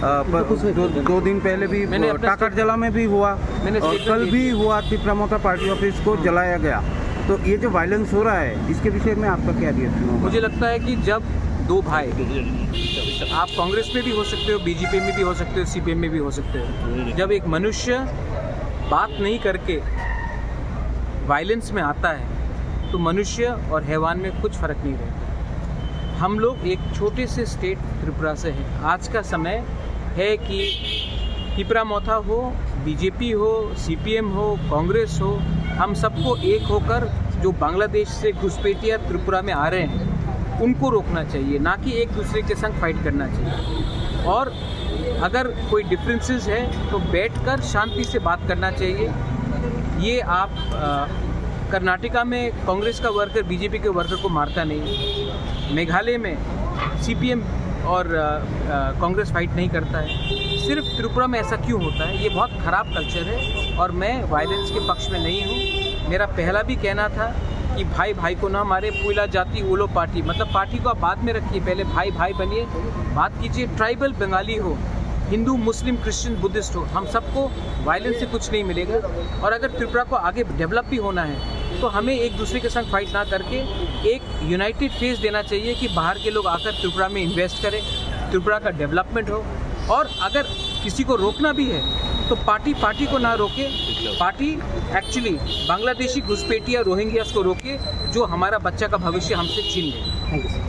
दो दिन पहले भी टाकरजला में भी हुआ और कल भी हुआ, त्रिपुरा पार्टी ऑफिस को जलाया गया। तो ये जो वायलेंस हो रहा है, इसके विषय में आपका क्या रिएक्शन होगा? मुझे लगता है कि जब दो भाई, आप कांग्रेस में भी हो सकते हो, बीजेपी में भी हो सकते हो, सीपीएम में भी हो सकते हो, जब एक मनुष्य बात नहीं करके वायलेंस में आता है तो मनुष्य और हैवान में कुछ फर्क नहीं रहता। हम लोग एक छोटे से स्टेट त्रिपुरा से हैं। आज का समय है कि त्रिपुरा मोथा हो, बीजेपी हो, सीपीएम हो, कांग्रेस हो, हम सबको एक होकर जो बांग्लादेश से घुसपैठिया त्रिपुरा में आ रहे हैं उनको रोकना चाहिए, ना कि एक दूसरे के संग फाइट करना चाहिए। और अगर कोई डिफरेंसेस है तो बैठकर शांति से बात करना चाहिए। ये आप कर्नाटका में कांग्रेस का वर्कर बीजेपी के वर्कर को मारता नहीं, मेघालय में सीपीएम और कांग्रेस फाइट नहीं करता है, सिर्फ त्रिपुरा में ऐसा क्यों होता है? ये बहुत ख़राब कल्चर है और मैं वायलेंस के पक्ष में नहीं हूँ। मेरा पहला भी कहना था कि भाई भाई को ना मारे, पुला जाति ओलो पार्टी, मतलब पार्टी को आप बाद में रखिए, पहले भाई भाई बनिए, बात कीजिए। ट्राइबल बंगाली हो, हिंदू, मुस्लिम, क्रिश्चियन, बुद्धिस्ट हो, हम सबको वायलेंस से कुछ नहीं मिलेगा। और अगर त्रिपुरा को आगे डेवलप भी होना है तो हमें एक दूसरे के संग फाइट ना करके एक यूनाइटेड फेस देना चाहिए कि बाहर के लोग आकर त्रिपुरा में इन्वेस्ट करें, त्रिपुरा का डेवलपमेंट हो। और अगर किसी को रोकना भी है तो पार्टी को ना रोके, पार्टी एक्चुअली बांग्लादेशी घुसपैठिया रोहिंग्यास को रोके जो हमारा बच्चा का भविष्य हमसे छीन ले।